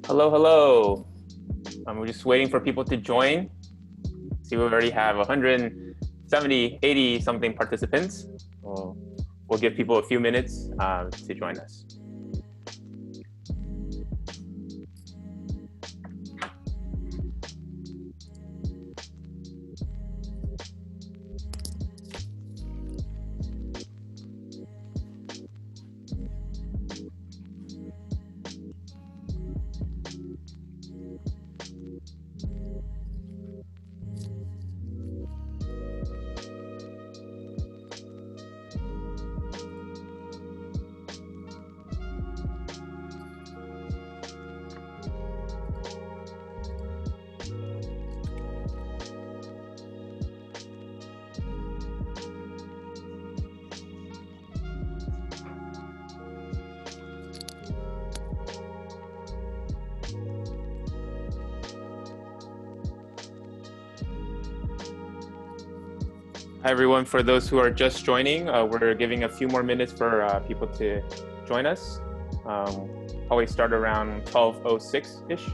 Hello, hello. We're just waiting for people to join. See, we already have 170, 80 something participants. We'll give people a few minutes to join us. Hi, everyone. For those who are just joining, we're giving a few more minutes for people to join us. Always start around 12:06-ish.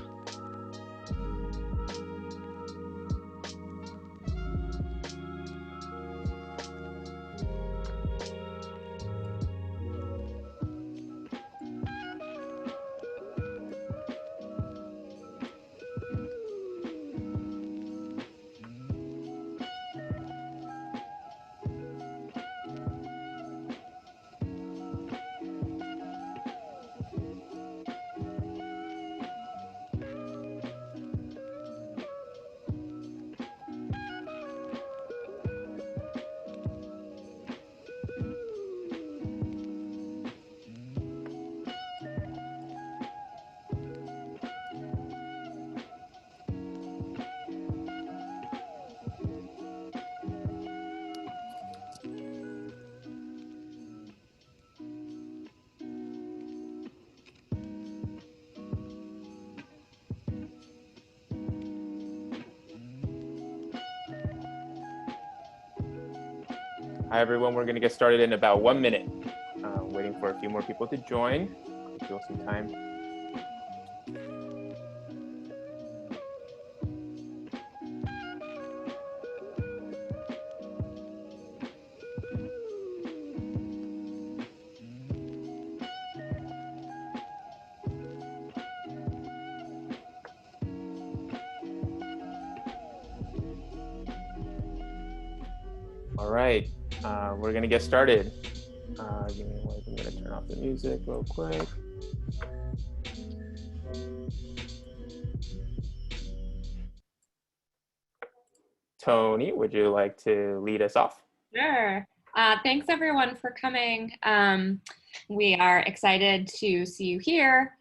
Hi, everyone. We're going to get started in about 1 minute. Waiting for a few more people to join. Give people some time. All right, we're gonna get started. Give me one, I'm gonna turn off the music real quick. Tony, would you like to lead us off? Sure. Thanks everyone for coming. We are excited to see you here.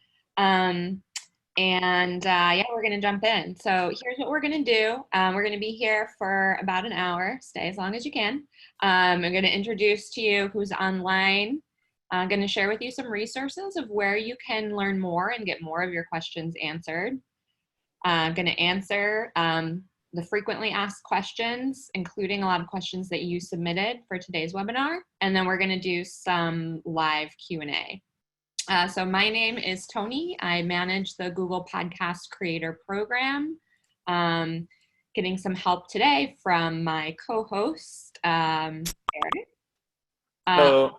Yeah, we're going to jump in. So here's what we're going to do. We're going to be here for about an hour. Stay as long as you can. I'm going to introduce to you who's online. I'm going to share with you some resources of where you can learn more and get more of your questions answered. I'm going to answer the frequently asked questions, including a lot of questions that you submitted for today's webinar. And then we're going to do some live Q&A. So my name is Tony. I manage the Google Podcast Creator Program. Getting some help today from my co-host, Eric. Hello.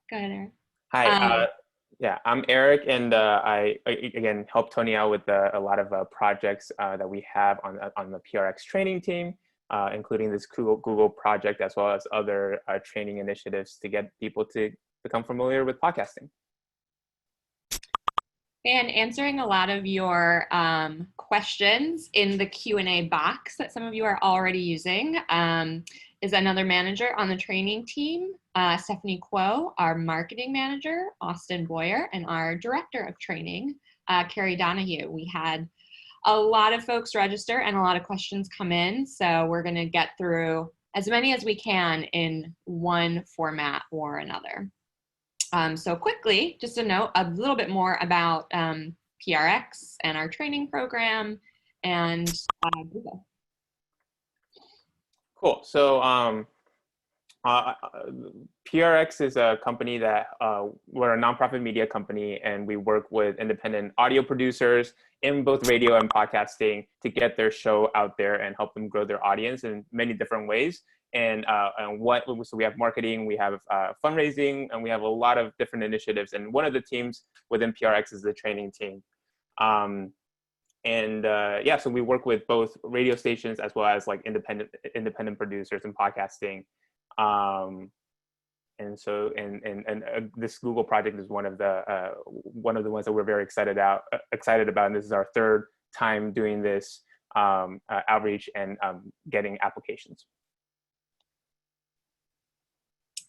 Go ahead, Eric. Hi. Yeah, I'm Eric, and I again help Tony out with a lot of projects that we have on the PRX training team, including this Google project, as well as other training initiatives to get people to become familiar with podcasting. And answering a lot of your questions in the Q&A box that some of you are already using is another manager on the training team, Stephanie Kuo, our marketing manager, Austin Boyer, and our director of training, Carrie Donahue. We had a lot of folks register and a lot of questions come in, so we're going to get through as many as we can in one format or another. So quickly, just to note a little bit more about PRX and our training program and Google. Cool. So PRX is a company that we're a nonprofit media company, and we work with independent audio producers in both radio and podcasting to get their show out there and help them grow their audience in many different ways. So we have marketing, we have fundraising, and we have a lot of different initiatives. And one of the teams within PRX is the training team. So we work with both radio stations as well as like independent producers in podcasting. This Google project is one of the ones that we're very excited about, and this is our third time doing this outreach and getting applications.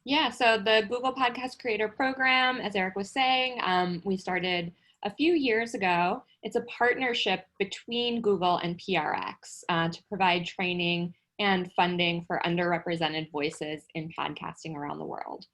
Yeah, so the Google Podcast Creator Program, as Eric was saying, we started a few years ago. It's a partnership between Google and PRX to provide training and funding for underrepresented voices in podcasting around the world.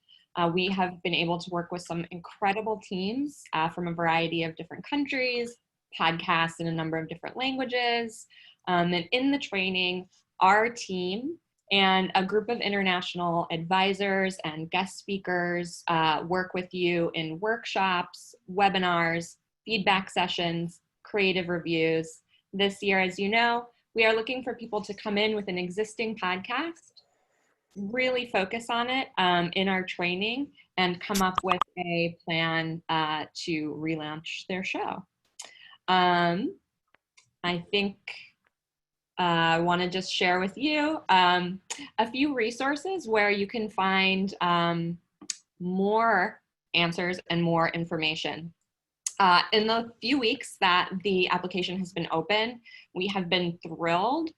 We have been able to work with some incredible teams from a variety of different countries, podcasts in a number of different languages. And in the training, our team and a group of international advisors and guest speakers work with you in workshops, webinars, feedback sessions, creative reviews. This year, as you know, we are looking for people to come in with an existing podcast, really focus on it in our training, and come up with a plan to relaunch their show. I think I want to just share with you a few resources where you can find more answers and more information. In the few weeks that the application has been open, we have been thrilled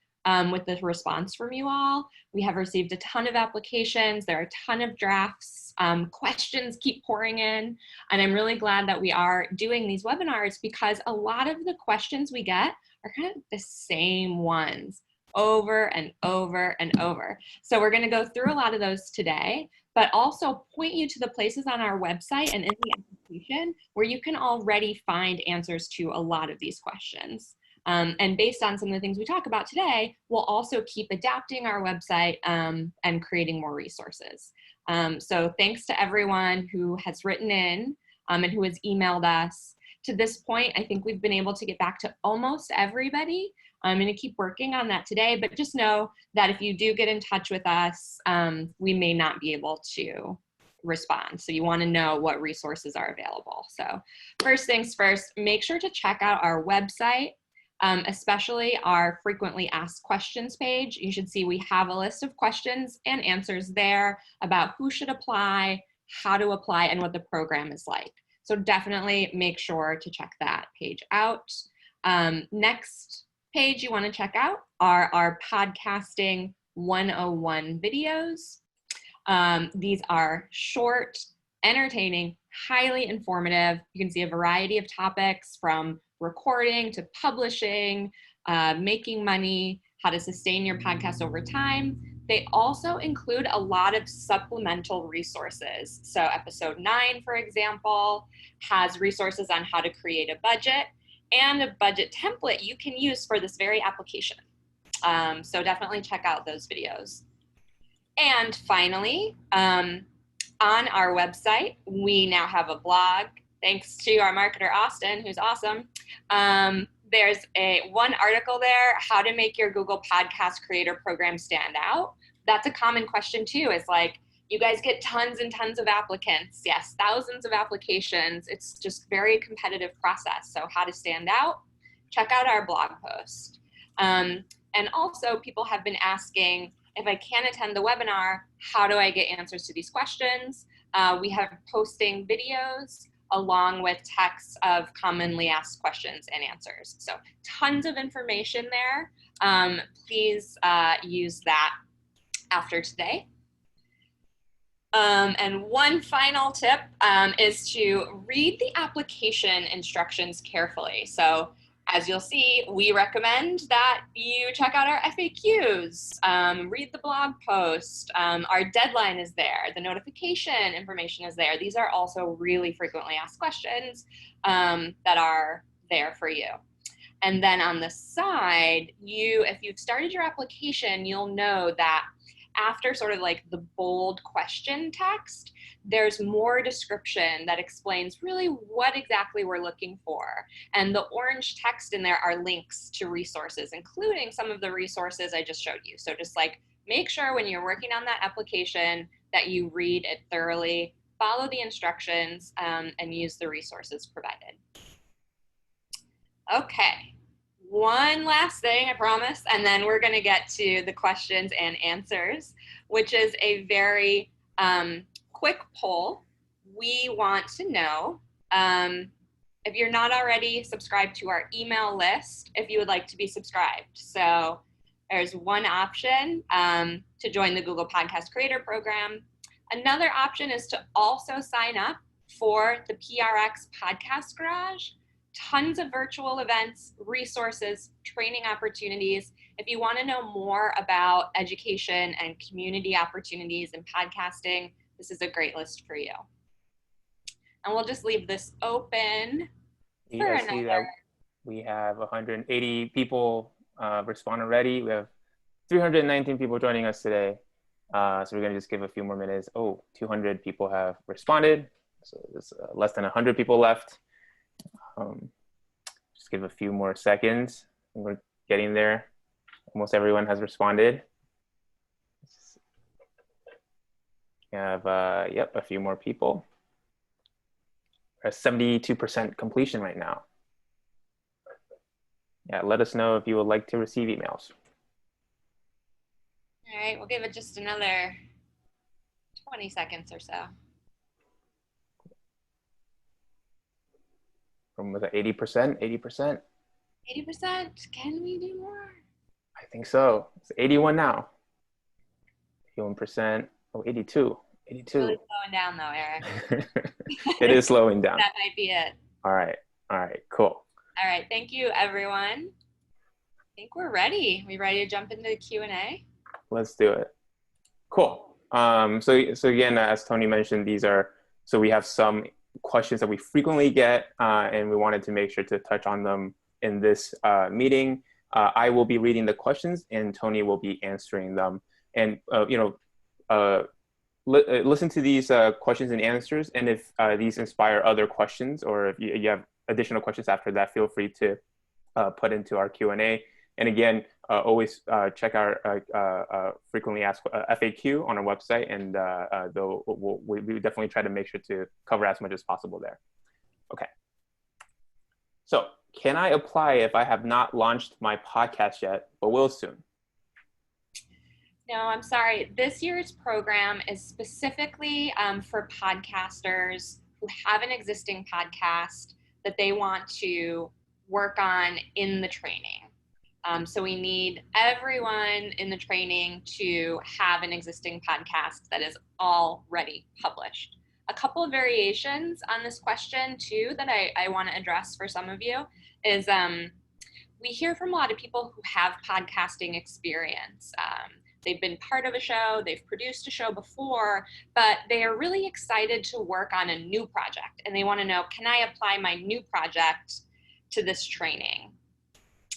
with the response from you all. We have received a ton of applications. There are a ton of drafts. Questions keep pouring in. And I'm really glad that we are doing these webinars because a lot of the questions we get are kind of the same ones over and over and over. So we're going to go through a lot of those today, but also point you to the places on our website and in the application where you can already find answers to a lot of these questions. And based on some of the things we talk about today, we'll also keep adapting our website and creating more resources. So thanks to everyone who has written in and who has emailed us. To this point, I think we've been able to get back to almost everybody. I'm going to keep working on that today, but just know that if you do get in touch with us, we may not be able to respond. So you want to know what resources are available. So first things first, make sure to check out our website, especially our frequently asked questions page. You should see we have a list of questions and answers there about who should apply, how to apply, and what the program is like. So definitely make sure to check that page out. Next page you want to check out are our podcasting 101 videos. These are short, entertaining, highly informative. You can see a variety of topics from recording to publishing, making money, how to sustain your podcast over time. They also include a lot of supplemental resources. So episode 9, for example, has resources on how to create a budget and a budget template you can use for this very application. So definitely check out those videos. And finally, on our website, we now have a blog, thanks to our marketer, Austin, who's awesome. There's one article there, how to make your Google Podcast Creator Program stand out. That's a common question too, is like, you guys get tons and tons of applicants. Yes, thousands of applications. It's just very competitive process. So how to stand out, check out our blog post. And also people have been asking, if I can't attend the webinar, how do I get answers to these questions? We have posting videos along with texts of commonly asked questions and answers. So tons of information there. Please use that after today. And one final tip is to read the application instructions carefully. So as you'll see, we recommend that you check out our FAQs, read the blog post, our deadline is there, the notification information is there. These are also really frequently asked questions that are there for you. And then on the side, if you've started your application, you'll know that after sort of like the bold question text, there's more description that explains really what exactly we're looking for. And the orange text in there are links to resources, including some of the resources I just showed you. So just like make sure when you're working on that application that you read it thoroughly, follow the instructions, and use the resources provided. Okay, one last thing, I promise, and then we're going to get to the questions and answers, which is a very quick poll. We want to know if you're not already subscribed to our email list, if you would like to be subscribed. So there's one option to join the Google Podcast Creator Program. Another option is to also sign up for the PRX Podcast Garage. Tons of virtual events, resources, training opportunities. If you want to know more about education and community opportunities in podcasting, this is a great list for you. And we'll just leave this open for I see that we have 180 people respond already. We have 319 people joining us today. So we're going to just give a few more minutes. 200 people have responded. So there's less than 100 people left. Just give a few more seconds. We're getting there. Almost everyone has responded. We have, a few more people. We're at 72% completion right now. Yeah, let us know if you would like to receive emails. All right, we'll give it just another 20 seconds or so. From was it 80%? 80%? 80%? Can we do more? I think so. It's 81 now. 81%. 82. 82. Really slowing down though, Eric. It is slowing down. That might be it. All right. Cool. All right. Thank you, everyone. I think we're ready. We ready to jump into the Q&A? Let's do it. Cool. So again, as Tony mentioned, we have some questions that we frequently get, and we wanted to make sure to touch on them in this meeting. I will be reading the questions, and Tony will be answering them. And listen to these questions and answers, and if these inspire other questions, or if you have additional questions after that, feel free to put into our Q&A. And again, always check our frequently asked FAQ on our website, and we definitely try to make sure to cover as much as possible there. Okay. So, can I apply if I have not launched my podcast yet, but will soon? No, I'm sorry. This year's program is specifically for podcasters who have an existing podcast that they want to work on in the training. So we need everyone in the training to have an existing podcast that is already published. A couple of variations on this question too that I want to address for some of you is we hear from a lot of people who have podcasting experience. They've been part of a show, they've produced a show before, but they are really excited to work on a new project. And they want to know, can I apply my new project to this training?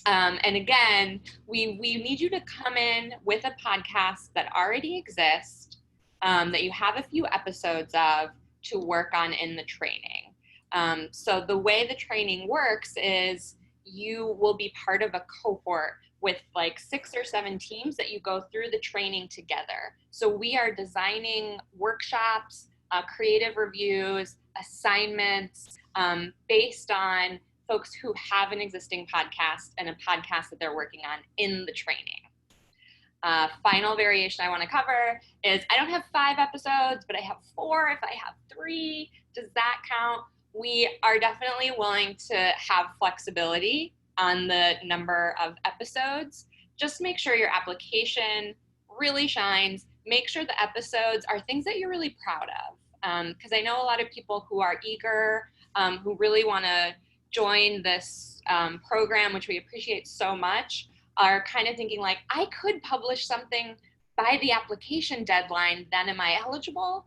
And again, we need you to come in with a podcast that already exists, that you have a few episodes of to work on in the training. So the way the training works is you will be part of a cohort with like 6 or 7 teams that you go through the training together. So we are designing workshops, creative reviews, assignments based on folks who have an existing podcast and a podcast that they're working on in the training. Final variation I want to cover is I don't have 5 episodes, but I have 4. If I have 3, does that count? We are definitely willing to have flexibility on the number of episodes. Just make sure your application really shines. Make sure the episodes are things that you're really proud of. Because I know a lot of people who are eager, who really want to join this program, which we appreciate so much, are kind of thinking like, I could publish something by the application deadline, then am I eligible?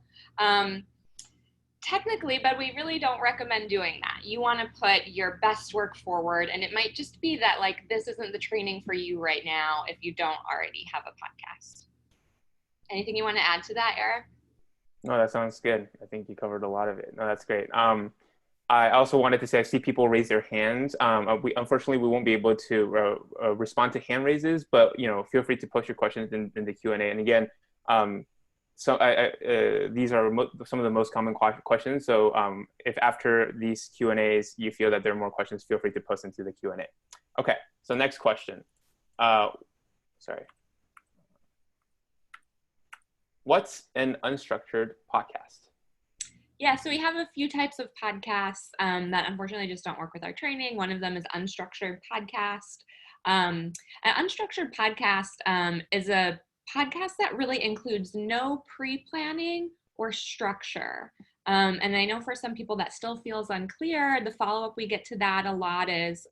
Technically, but we really don't recommend doing that. You want to put your best work forward, and it might just be that like this isn't the training for you right now if you don't already have a podcast. Anything you want to add to that, Eric? No, that sounds good. I think you covered a lot of it. No, that's great. I also wanted to say I see people raise their hands. Unfortunately, we won't be able to respond to hand raises, but feel free to post your questions in the Q&A. And again, these are some of the most common questions. So if after these Q&As you feel that there are more questions, feel free to post into the Q&A. Okay, so next question. Sorry. What's an unstructured podcast? Yeah, so we have a few types of podcasts that unfortunately just don't work with our training. One of them is unstructured podcast. An unstructured podcast is a podcast that really includes no pre-planning or structure. And I know for some people that still feels unclear. The follow-up we get to that a lot is,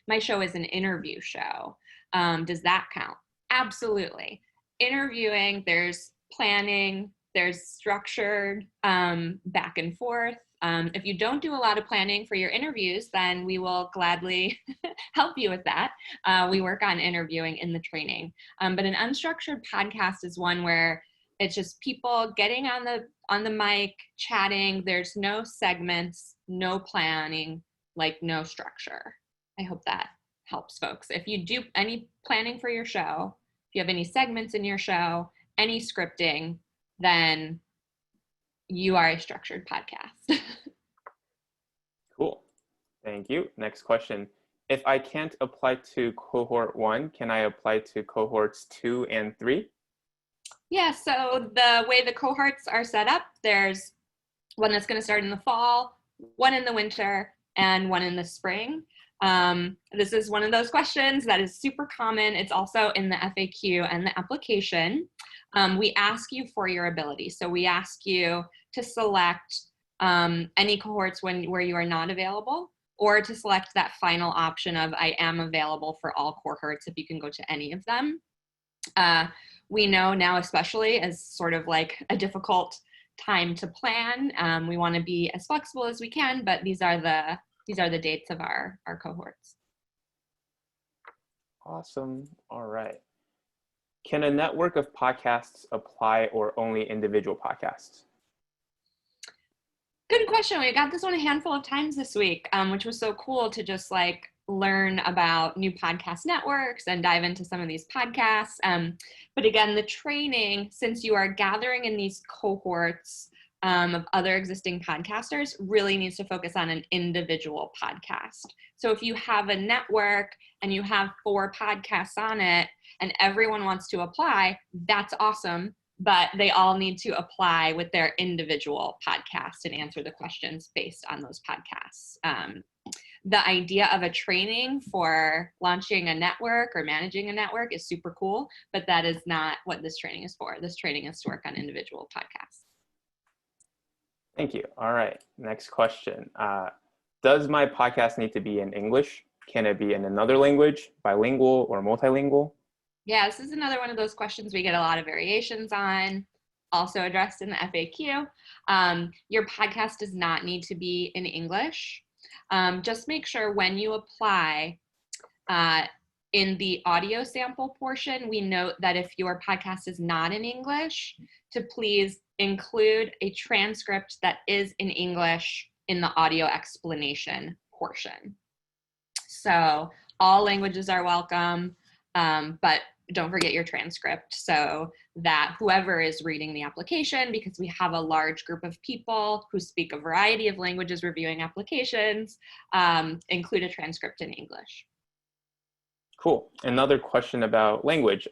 my show is an interview show. Does that count? Absolutely. Interviewing, there's planning, there's structured back and forth. If you don't do a lot of planning for your interviews, then we will gladly help you with that. We work on interviewing in the training. But an unstructured podcast is one where it's just people getting on the mic, chatting. There's no segments, no planning, like no structure. I hope that helps folks. If you do any planning for your show, if you have any segments in your show, any scripting, then you are a structured podcast. Cool. Thank you. Next question. If I can't apply to cohort 1, can I apply to cohorts 2 and 3? Yeah, so the way the cohorts are set up, there's one that's going to start in the fall, one in the winter, and one in the spring. This is one of those questions that is super common. It's also in the FAQ and the application. We ask you for your ability. So we ask you to select any cohorts where you are not available, or to select that final option of I am available for all cohorts if you can go to any of them. We know now, especially as sort of like a difficult time to plan, we want to be as flexible as we can, but these are the dates of our cohorts. Awesome. All right. Can a network of podcasts apply or only individual podcasts? Good question. We got this one a handful of times this week, which was so cool to just like learn about new podcast networks and dive into some of these podcasts. But again, the training, since you are gathering in these cohorts of other existing podcasters, really needs to focus on an individual podcast. So if you have a network and you have 4 podcasts on it and everyone wants to apply, that's awesome. But they all need to apply with their individual podcast and answer the questions based on those podcasts. The idea of a training for launching a network or managing a network is super cool, but that is not what this training is for. This training is to work on individual podcasts. Thank you. All right. Next question. Does my podcast need to be in English? Can it be in another language, bilingual or multilingual? Yeah, this is another one of those questions we get a lot of variations on, also addressed in the FAQ. Your podcast does not need to be in English. Just make sure when you apply, in the audio sample portion, we note that if your podcast is not in English, to please include a transcript that is in English in the audio explanation portion. So all languages are welcome, but don't forget your transcript so that whoever is reading the application, because we have a large group of people who speak a variety of languages reviewing applications, include a transcript in English. Cool. Another question about language.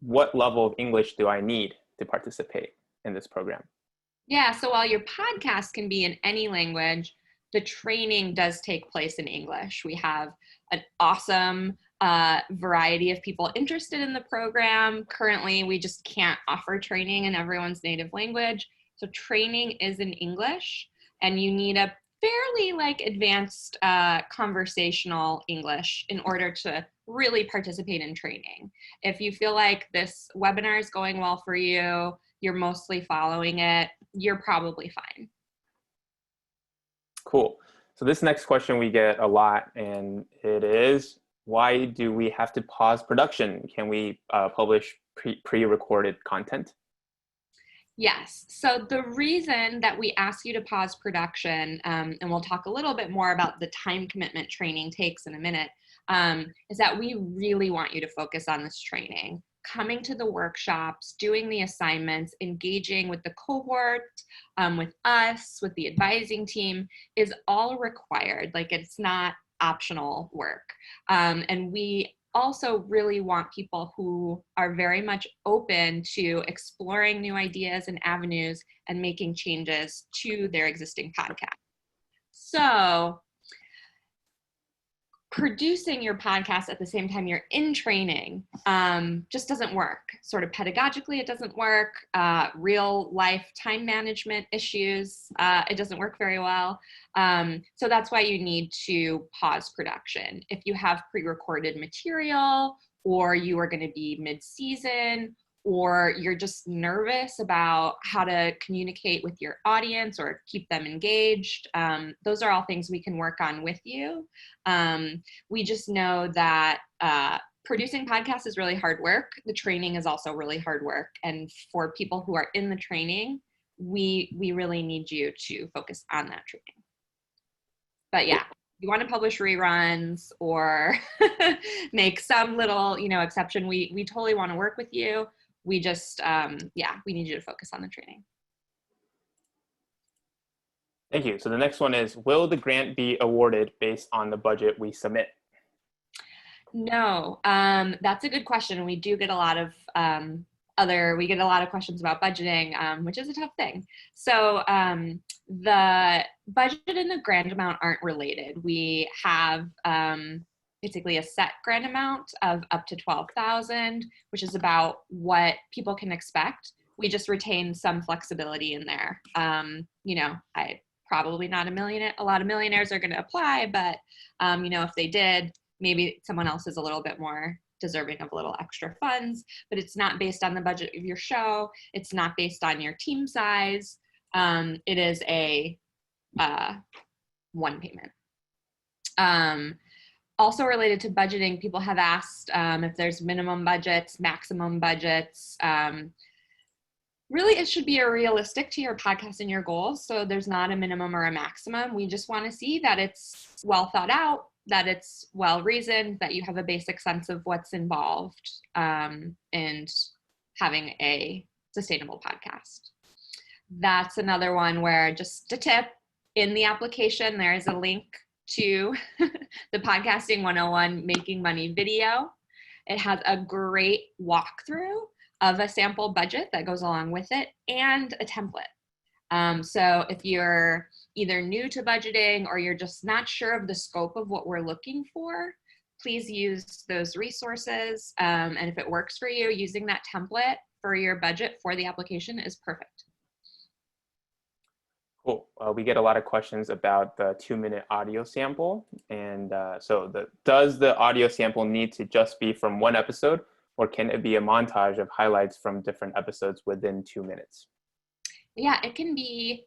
What level of English do I need to participate in this program? Yeah, so while your podcast can be in any language, the training does take place in English. We have an awesome variety of people interested in the program. Currently, we just can't offer training in everyone's native language. So training is in English, and you need a fairly like advanced conversational English in order to really participate in training. If you feel like this webinar is going well for you, you're mostly following it, you're probably fine. Cool. So this next question we get a lot, and it is, why do we have to pause production? Can we publish pre-recorded content? Yes. So the reason that we ask you to pause production, and we'll talk a little bit more about the time commitment training takes in a minute, is that we really want you to focus on this training. Coming to the workshops, doing the assignments, engaging with the cohort, with us, with the advising team is all required. Like, it's not optional work. And we also really want people who are very much open to exploring new ideas and avenues and making changes to their existing podcast. So producing your podcast at the same time you're in training just doesn't work. Sort of pedagogically, it doesn't work. Real life time management issues, it doesn't work very well. So that's why you need to pause production. If you have pre-recorded material, or you are going to be mid-season, or you're just nervous about how to communicate with your audience or keep them engaged, those are all things we can work on with you. We just know that producing podcasts is really hard work. The training is also really hard work. And for people who are in the training, we really need you to focus on that training. But yeah, you want to publish reruns or make some little, exception, we totally want to work with you. We just, we need you to focus on the training. Thank you. So the next one is, will the grant be awarded based on the budget we submit? No, that's a good question. We do get a lot of questions about budgeting, which is a tough thing. So the budget and the grant amount aren't related. We have basically a set grant amount of up to $12,000, which is about what people can expect. We just retain some flexibility in there. Probably not a lot of millionaires are going to apply, but if they did, maybe someone else is a little bit more deserving of a little extra funds. But it's not based on the budget of your show. It's not based on your team size. It is a one payment. Also related to budgeting, people have asked if there's minimum budgets, maximum budgets. Really, it should be realistic to your podcast and your goals. So there's not a minimum or a maximum. We just want to see that it's well thought out, that it's well reasoned, that you have a basic sense of what's involved in having a sustainable podcast. That's another one where, just a tip, in the application, there is a link to the Podcasting 101 Making Money video. It has a great walkthrough of a sample budget that goes along with it and a template. So if you're either new to budgeting or you're just not sure of the scope of what we're looking for, please use those resources. And if it works for you, using that template for your budget for the application is perfect. Cool. We get a lot of questions about the 2-minute audio sample. And does the audio sample need to just be from one episode, or can it be a montage of highlights from different episodes within 2 minutes? Yeah, it can be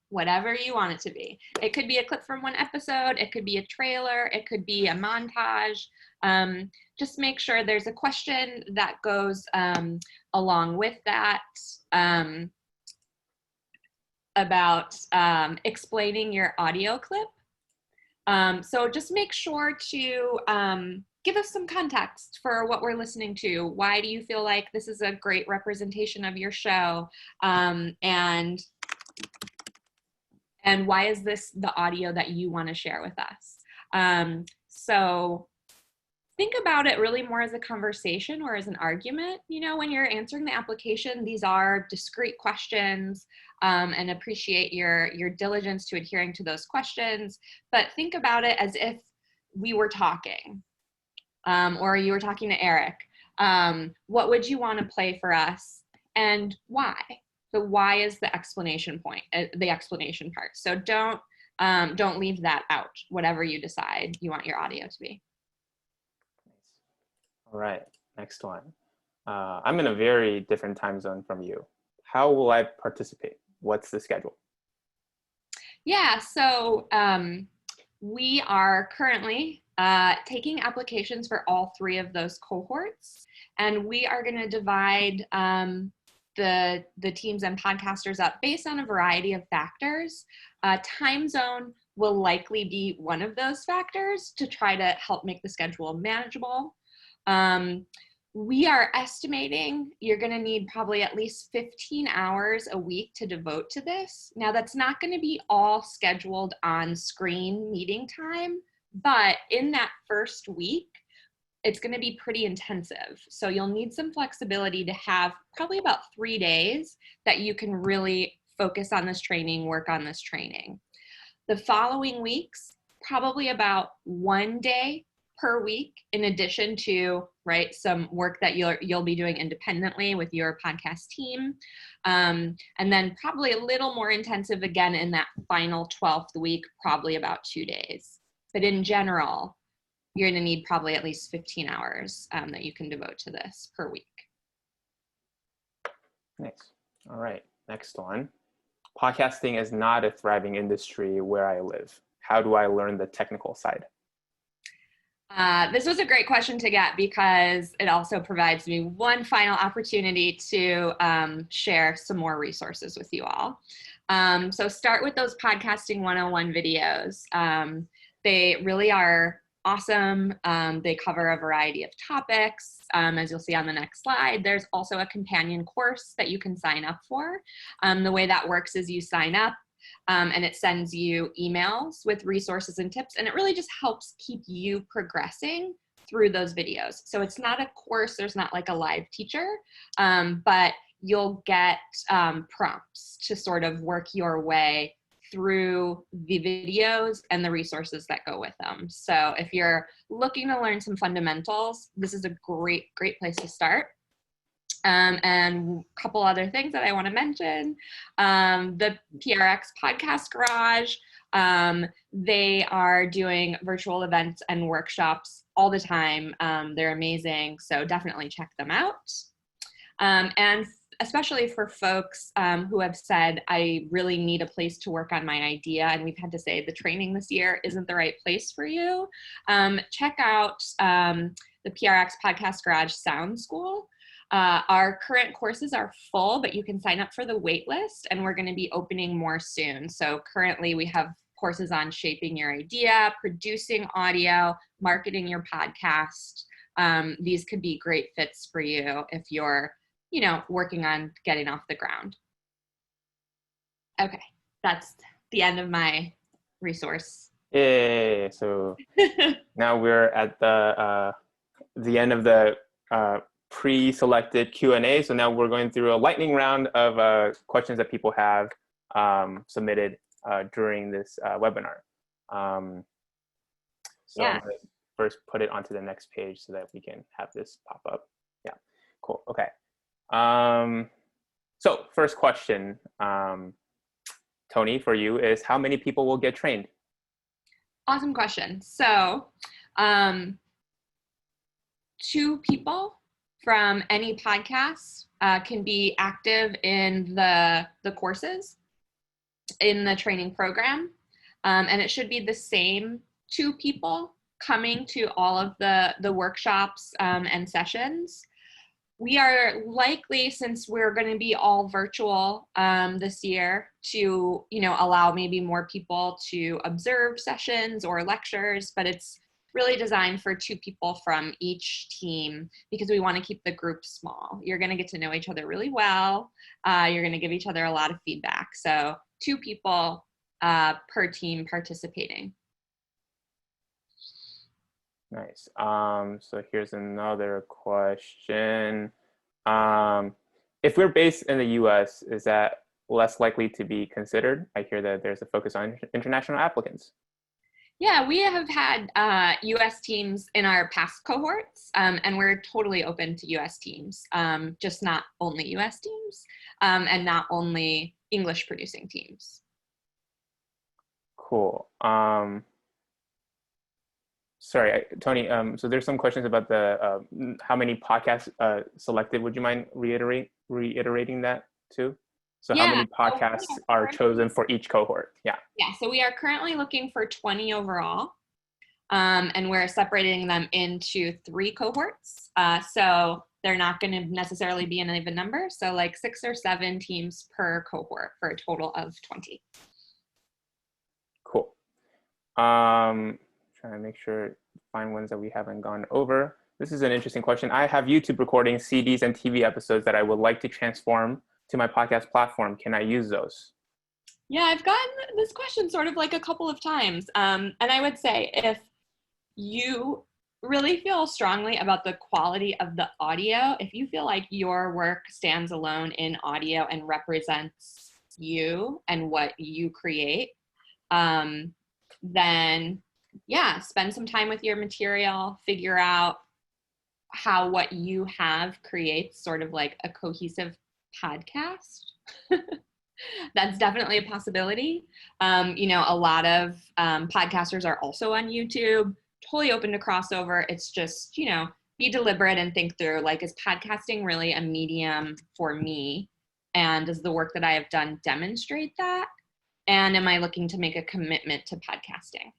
whatever you want it to be. It could be a clip from one episode. It could be a trailer. It could be a montage. Just make sure there's a question that goes along with that about explaining your audio clip. So just make sure to give us some context for what we're listening to. Why do you feel like this is a great representation of your show? And why is this the audio that you want to share with us? So think about it really more as a conversation or as an argument. When you're answering the application, these are discrete questions, and appreciate your diligence to adhering to those questions. But think about it as if we were talking, or you were talking to Eric. What would you want to play for us, and why? The why is the explanation point, the explanation part. So don't leave that out, whatever you decide you want your audio to be. All right, next one. I'm in a very different time zone from you. How will I participate? What's the schedule? Yeah, so we are currently taking applications for all 3 of those cohorts. And we are going to divide the teams and podcasters up based on a variety of factors. Time zone will likely be one of those factors to try to help make the schedule manageable. We are estimating you're going to need probably at least 15 hours a week to devote to this. Now, that's not going to be all scheduled on screen meeting time, but in that first week, it's going to be pretty intensive. So you'll need some flexibility to have probably about 3 days that you can really focus on this training, work on this training. The following weeks, probably about 1 day per week, in addition to some work that you'll be doing independently with your podcast team. And then probably a little more intensive again in that final 12th week, probably about 2 days. But in general, you're going to need probably at least 15 hours that you can devote to this per week. Nice. All right, next one. Podcasting is not a thriving industry where I live. How do I learn the technical side? This was a great question to get because it also provides me one final opportunity to share some more resources with you all. So start with those Podcasting 101 videos. They really are awesome. They cover a variety of topics. As you'll see on the next slide, there's also a companion course that you can sign up for. The way that works is you sign up and it sends you emails with resources and tips, and it really just helps keep you progressing through those videos. So it's not a course, there's not like a live teacher, but you'll get prompts to sort of work your way through the videos and the resources that go with them. So if you're looking to learn some fundamentals, this is a great place to start. And a couple other things that I want to mention, the PRX Podcast Garage, they are doing virtual events and workshops all the time. They're amazing, so definitely check them out. And especially for folks who have said, I really need a place to work on my idea, and we've had to say the training this year isn't the right place for you, check out the PRX Podcast Garage Sound School. Our current courses are full, but you can sign up for the wait list, and we're going to be opening more soon. So currently we have courses on shaping your idea, producing audio, marketing your podcast. These could be great fits for you if you're, working on getting off the ground. Okay, that's the end of my resource. Yay! So now we're at the end of the pre-selected Q&A. So now we're going through a lightning round of questions that people have submitted during this webinar. So yeah. I'm going to first put it onto the next page so that we can have this pop up. Yeah, cool. Okay. So first question, Tony, for you is how many people will get trained? Awesome question. So 2 people from any podcast can be active in the courses in the training program. And it should be the same 2 people coming to all of the workshops and sessions. We are likely, since we're going to be all virtual this year, to allow maybe more people to observe sessions or lectures, but it's really designed for 2 people from each team because we want to keep the group small. You're going to get to know each other really well. You're going to give each other a lot of feedback. So 2 people per team participating. Nice. So here's another question. If we're based in the US, is that less likely to be considered? I hear that there's a focus on international applicants. Yeah, we have had US teams in our past cohorts, and we're totally open to US teams, just not only US teams, and not only English producing teams. Cool. Sorry, Tony, so there's some questions about the how many podcasts selected. Would you mind reiterating that too? So yeah. How many podcasts are chosen for each cohort? Yeah. Yeah, so we are currently looking for 20 overall. And we're separating them into 3 cohorts. So they're not going to necessarily be an even number. So like 6 or 7 teams per cohort for a total of 20. Cool. Trying to make sure, find ones that we haven't gone over. This is an interesting question. I have YouTube recordings, CDs, and TV episodes that I would like to transform to my podcast platform. Can I use those? Yeah, I've gotten this question sort of like a couple of times. And I would say if you really feel strongly about the quality of the audio, if you feel like your work stands alone in audio and represents you and what you create, then yeah, spend some time with your material, figure out how what you have creates sort of like a cohesive podcast. That's definitely a possibility. You know, a lot of podcasters are also on YouTube, totally open to crossover. It's just, you know, be deliberate and think through, like, is podcasting really a medium for me? And does the work that I have done demonstrate that? And am I looking to make a commitment to podcasting?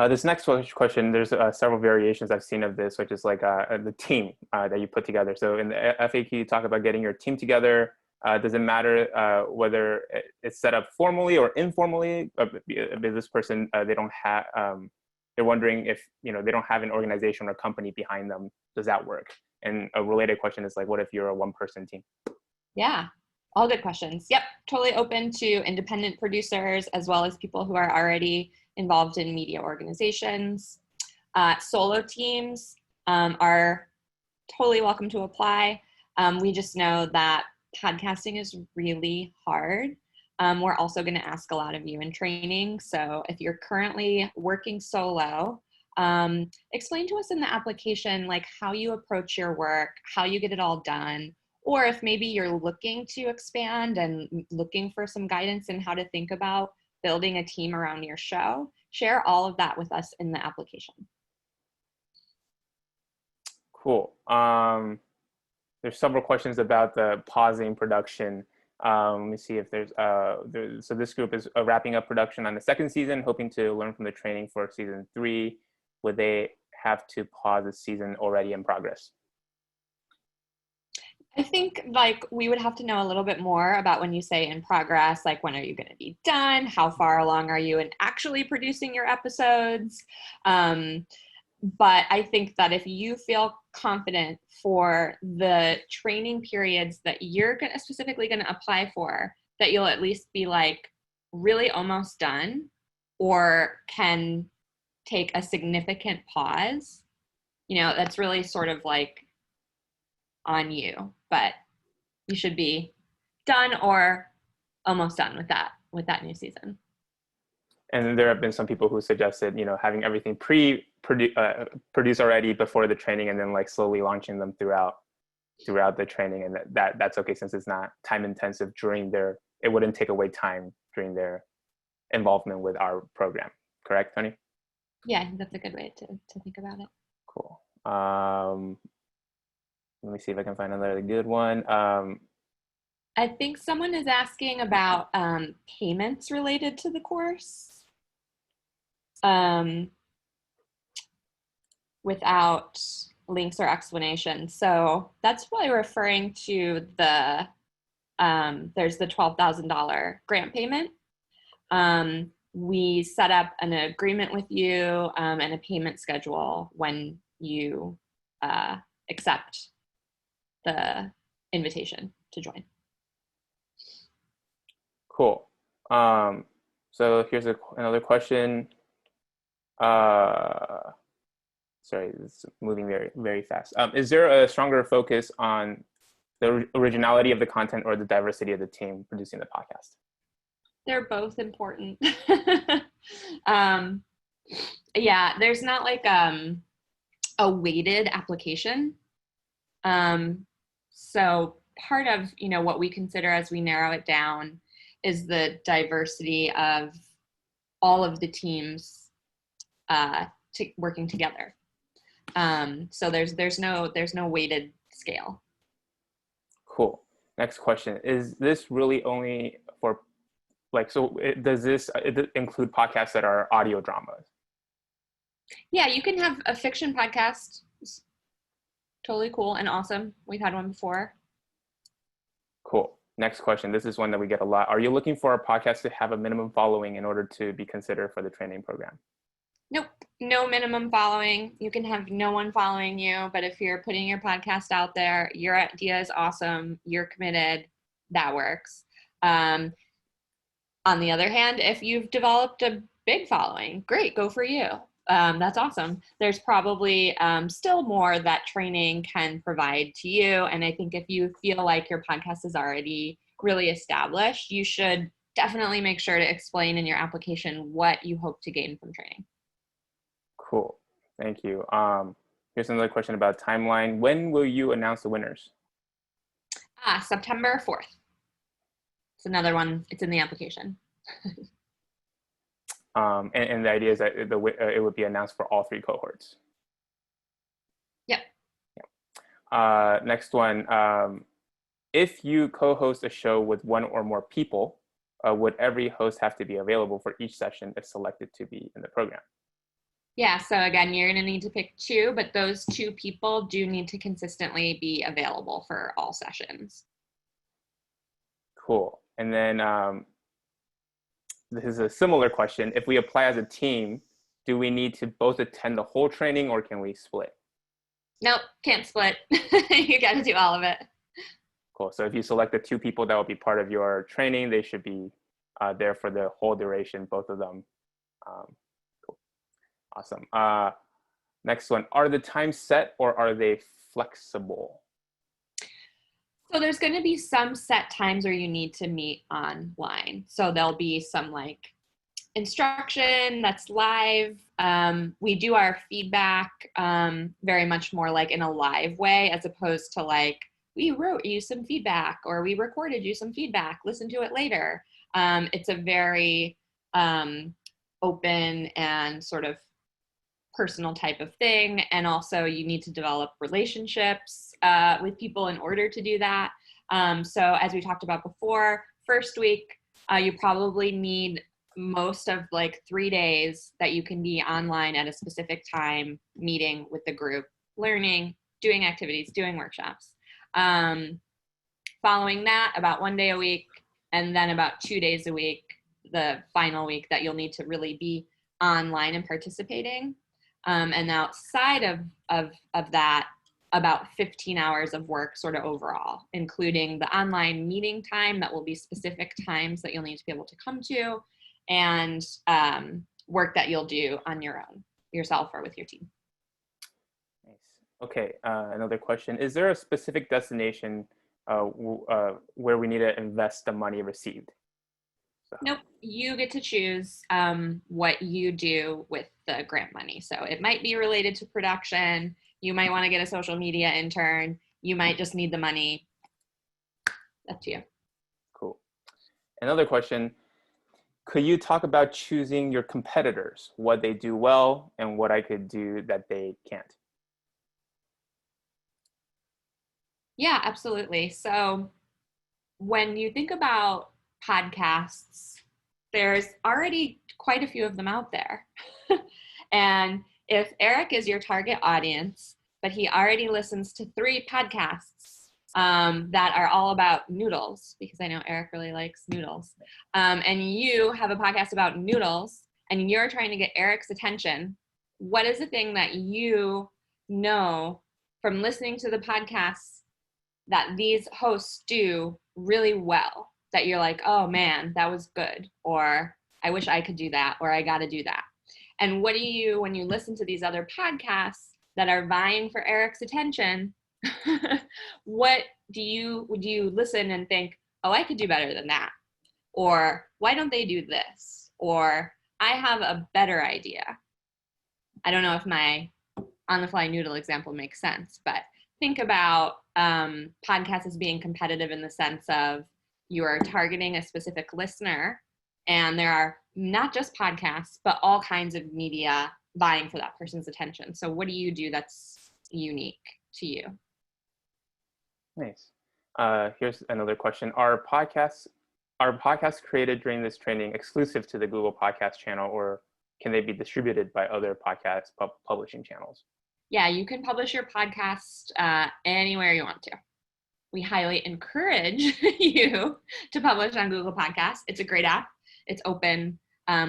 This next question, there's several variations I've seen of this, which is like the team that you put together. So in the FAQ, you talk about getting your team together. Does it matter whether it's set up formally or informally? This person, they don't have, they're wondering if, you know, they don't have an organization or company behind them. Does that work? And a related question is like, what if you're a one-person team? Yeah, all good questions. Yep, totally open to independent producers as well as people who are already involved in media organizations. Solo teams are totally welcome to apply. We just know that podcasting is really hard. We're also going to ask a lot of you in training. So if you're currently working solo, explain to us in the application like how you approach your work, how you get it all done, or if maybe you're looking to expand and looking for some guidance in how to think about building a team around your show, share all of that with us in the application. Cool. There's several questions about the pausing production. Let me see if there's, so this group is wrapping up production on the 2nd season, hoping to learn from the training for season 3. Would they have to pause the season already in progress? I think like we would have to know a little bit more about when you say in progress, like when are you going to be done? How far along are you in actually producing your episodes? But I think that if you feel confident for the training periods that you're specifically going to apply for, that you'll at least be like really almost done or can take a significant pause, you know, that's really sort of like on you, but you should be done or almost done with that new season. And there have been some people who suggested, you know, having everything produced already before the training and then like slowly launching them throughout the training, and that's okay since it's not time intensive during it wouldn't take away time during their involvement with our program. Correct, Tony? Yeah, I think that's a good way to think about it. Cool. Let me see if I can find another good one. I think someone is asking about payments related to the course. Without links or explanations. So that's probably referring to the, there's the $12,000 grant payment. We set up an agreement with you and a payment schedule when you accept the invitation to join. Cool. So here's another question. Sorry, it's moving very, very fast. Is there a stronger focus on the originality of the content or the diversity of the team producing the podcast? They're both important. Yeah, there's not like a weighted application. So part of, you know, what we consider as we narrow it down is the diversity of all of the teams working together. So there's no weighted scale. Cool. Next question. Is this really only for, like, so does this include podcasts that are audio dramas? Yeah, you can have a fiction podcast. It's totally cool and awesome. We've had one before. Cool. Next question. This is one that we get a lot. Are you looking for a podcast to have a minimum following in order to be considered for the training program? Nope, no minimum following. You can have no one following you, but if you're putting your podcast out there, your idea is awesome, you're committed, that works. On the other hand, if you've developed a big following, great, go for you. That's awesome. There's probably still more that training can provide to you. And I think if you feel like your podcast is already really established, you should definitely make sure to explain in your application what you hope to gain from training. Cool. Thank you. Here's another question about timeline. When will you announce the winners? September 4th. It's another one. It's in the application. And the idea is that it would be announced for all 3 cohorts. Yep. Next one. If you co-host a show with 1 or more people, would every host have to be available for each session if selected to be in the program? Yeah, so again, you're going to need to pick 2, but those 2 people do need to consistently be available for all sessions. Cool. And then this is a similar question. If we apply as a team, do we need to both attend the whole training or can we split? Nope, can't split. You got to do all of it. Cool. So if you select the 2 people that will be part of your training, they should be there for the whole duration, both of them. Cool. Awesome. Next one. Are the times set or are they flexible? So there's going to be some set times where you need to meet online. So there'll be some like instruction that's live. We do our feedback very much more like in a live way, as opposed to like, we wrote you some feedback or we recorded you some feedback, listen to it later. It's a very open and sort of personal type of thing. And also you need to develop relationships with people in order to do that. So as we talked about before, first week, you probably need most of like 3 days that you can be online at a specific time, meeting with the group, learning, doing activities, doing workshops. Following that, about 1 day a week, and then about 2 days a week, the final week that you'll need to really be online and participating. And outside of that, about 15 hours of work sort of overall, including the online meeting time that will be specific times that you'll need to be able to come to, and work that you'll do on your own, yourself or with your team. Nice. Okay, another question. Is there a specific destination where we need to invest the money received? So. Nope, you get to choose what you do with the grant money. So it might be related to production. You might want to get a social media intern. You might just need the money. Up to you. Cool. Another question. Could you talk about choosing your competitors, what they do well and what I could do that they can't? Yeah, absolutely. So when you think about podcasts, there's already quite a few of them out there. And if Eric is your target audience, but he already listens to 3 podcasts that are all about noodles, because I know Eric really likes noodles, and you have a podcast about noodles and you're trying to get Eric's attention, what is the thing that you know from listening to the podcasts that these hosts do really well, that you're like, oh man, that was good, or I wish I could do that, or I got to do that? And what do you, when you listen to these other podcasts that are vying for Eric's attention, would you listen and think, oh, I could do better than that? Or why don't they do this? Or I have a better idea. I don't know if my on the fly noodle example makes sense, but think about podcasts as being competitive in the sense of you are targeting a specific listener, and there are not just podcasts, but all kinds of media vying for that person's attention. So what do you do that's unique to you? Nice. Here's another question. Are podcasts created during this training exclusive to the Google Podcast channel, or can they be distributed by other podcast publishing channels? Yeah, you can publish your podcast anywhere you want to. We highly encourage you to publish on Google Podcasts. It's a great app. It's open,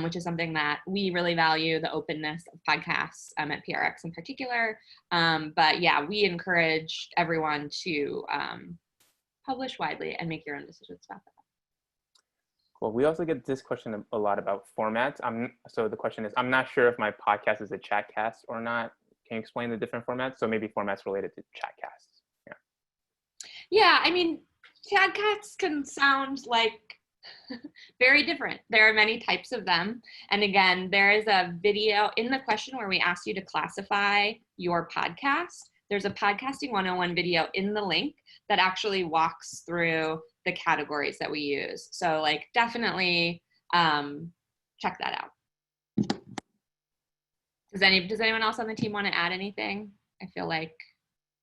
which is something that we really value, the openness of podcasts at PRX in particular. But yeah, we encourage everyone to publish widely and make your own decisions about that. Well, we also get this question a lot about formats. So the question is, I'm not sure if my podcast is a chatcast or not. Can you explain the different formats? So maybe formats related to chatcasts. Yeah, I mean, chatcasts can sound like very different. There are many types of them. And again, there is a video in the question where we ask you to classify your podcast. There's a podcasting 101 video in the link that actually walks through the categories that we use. So like definitely check that out. Does anyone else on the team want to add anything? I feel like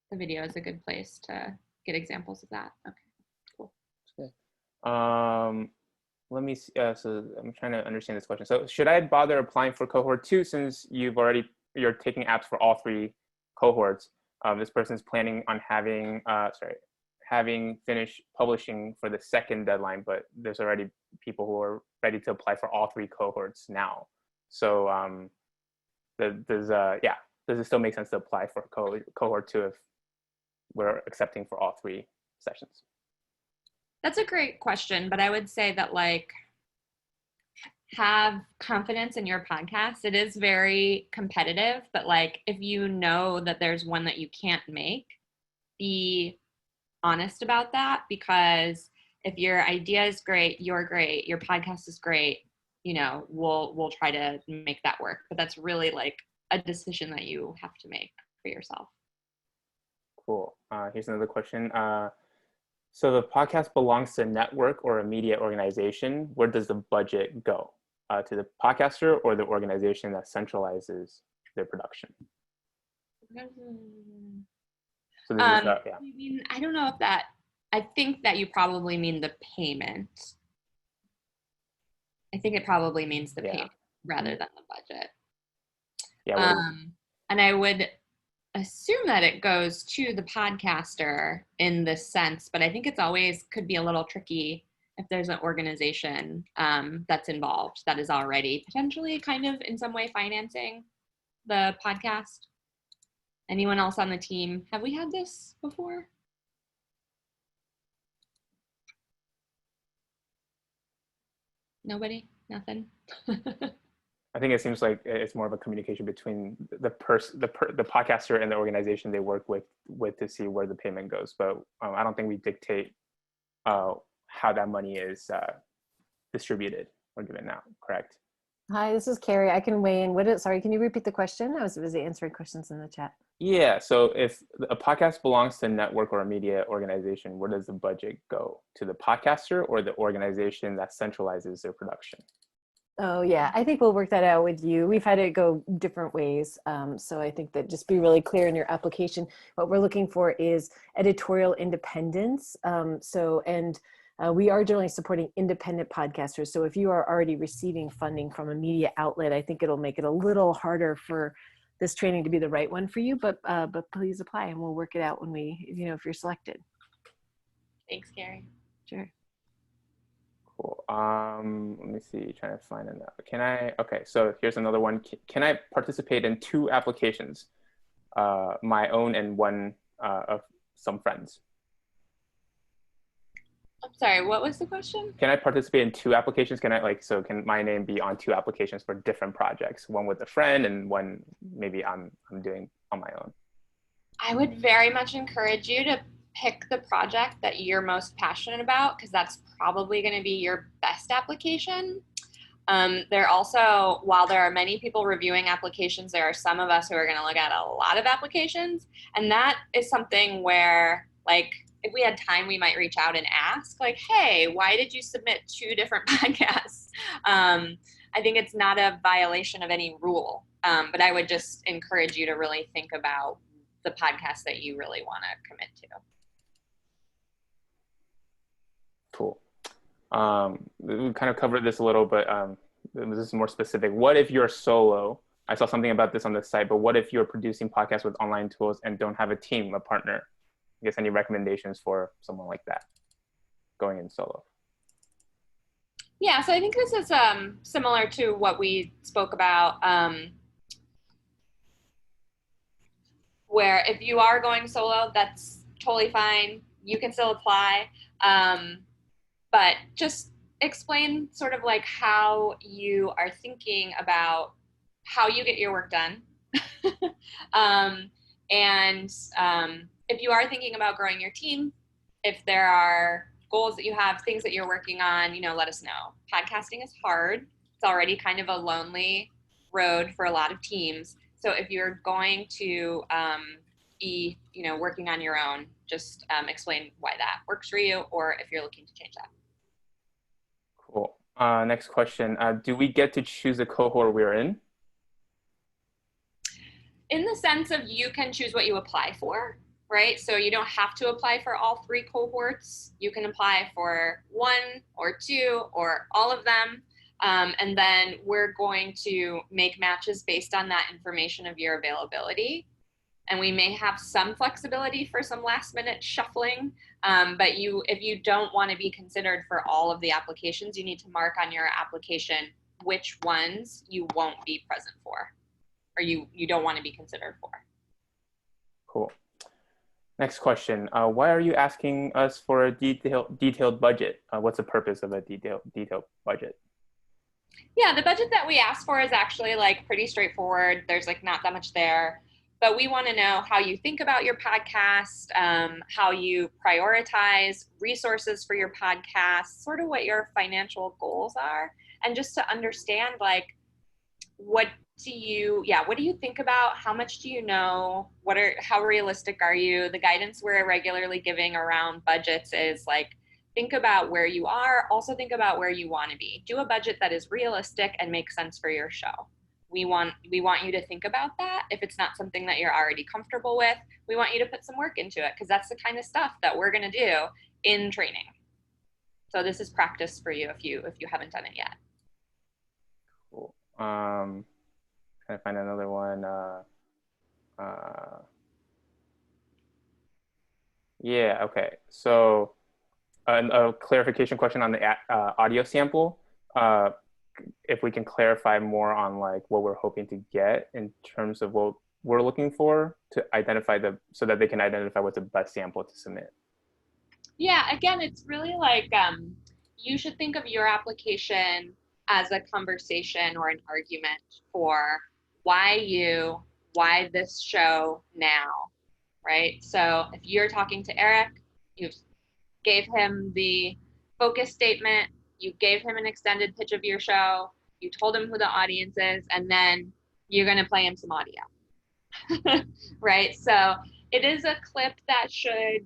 the video is a good place to get examples of that. Okay, cool. Okay. Let me see. So I'm trying to understand this question. So should I bother applying for cohort 2 since you're taking apps for all 3 cohorts? This person's planning on having finished publishing for the second deadline, but there's already people who are ready to apply for all 3 cohorts now. So does it still make sense to apply for cohort 2 if we're accepting for all 3 sessions? That's a great question, but I would say that like have confidence in your podcast. It is very competitive, but like if you know that there's one that you can't make, be honest about that, because if your idea is great, you're great, your podcast is great, you know, we'll try to make that work. But that's really like a decision that you have to make for yourself. Cool. Here's another question. So the podcast belongs to a network or a media organization. Where does the budget go? To the podcaster or the organization that centralizes their production? So this is, yeah. I mean, I don't know if that, I think that you probably mean the payment. I think it probably means the payment rather than the budget. Yeah. And I would assume that it goes to the podcaster in this sense, but I think it's always could be a little tricky if there's an organization that's involved that is already potentially kind of in some way financing the podcast. Anyone else on the team? Have we had this before? Nobody? Nothing? I think it seems like it's more of a communication between the podcaster and the organization they work with to see where the payment goes. But I don't think we dictate how that money is distributed or given out. Correct? Hi, this is Carrie. I can weigh in. Sorry, can you repeat the question? I was busy answering questions in the chat. Yeah. So if a podcast belongs to a network or a media organization, where does the budget go? To the podcaster or the organization that centralizes their production? Oh yeah, I think we'll work that out with you. We've had it go different ways. So I think that just be really clear in your application. What we're looking for is editorial independence. We are generally supporting independent podcasters. So if you are already receiving funding from a media outlet, I think it'll make it a little harder for this training to be the right one for you, but please apply and we'll work it out when if you're selected. Thanks, Carrie. Sure. Cool. Let me see, trying to find it. Okay, so here's another one. Can I participate in 2 applications, my own and one of some friends? I'm sorry, what was the question? Can I participate in 2 applications? Can my name be on 2 applications for different projects? One with a friend and one maybe I'm doing on my own. I would very much encourage you to pick the project that you're most passionate about, because that's probably going to be your best application. While there are many people reviewing applications, there are some of us who are going to look at a lot of applications. And that is something where, like, if we had time, we might reach out and ask, like, hey, why did you submit 2 different podcasts? I think it's not a violation of any rule, but I would just encourage you to really think about the podcast that you really want to commit to. Cool. We kind of covered this a little, but this is more specific. What if you're solo? I saw something about this on the site, but what if you're producing podcasts with online tools and don't have a team, a partner? I guess any recommendations for someone like that going in solo? Yeah, so I think this is similar to what we spoke about, where if you are going solo, that's totally fine. You can still apply, but just explain sort of like how you are thinking about how you get your work done. And if you are thinking about growing your team, if there are goals that you have, things that you're working on, let us know. Podcasting is hard. It's already kind of a lonely road for a lot of teams. So if you're going to be, working on your own, just explain why that works for you, or if you're looking to change that. Cool. Next question. Do we get to choose a cohort we're in? In the sense of you can choose what you apply for, right? So you don't have to apply for all 3 cohorts. You can apply for 1 or 2 or all of them. And then we're going to make matches based on that information of your availability. And we may have some flexibility for some last minute shuffling. But if you don't want to be considered for all of the applications, you need to mark on your application which ones you won't be present for, or you don't want to be considered for. Cool. Next question. Why are you asking us for a detailed budget? What's the purpose of a detailed budget? Yeah, the budget that we asked for is actually like pretty straightforward. There's like not that much there, but we want to know how you think about your podcast, how you prioritize resources for your podcast, sort of what your financial goals are, and just to understand like what do you think about? How much do you know? How realistic are you? The guidance we're regularly giving around budgets is like, think about where you are, also think about where you want to be. Do a budget that is realistic and makes sense for your show. We want you to think about that. If it's not something that you're already comfortable with, we want you to put some work into it, because that's the kind of stuff that we're going to do in training. So this is practice for you if you haven't done it yet. Cool. Trying to find another one. Yeah, okay. So a clarification question on the audio sample. If we can clarify more on like what we're hoping to get in terms of what we're looking for to identify so that they can identify what's the best sample to submit. Yeah, again, it's really like you should think of your application as a conversation or an argument for why this show now, right? So if you're talking to Eric, you gave him the focus statement, you gave him an extended pitch of your show, you told him who the audience is, and then you're going to play him some audio, right? So it is a clip that should,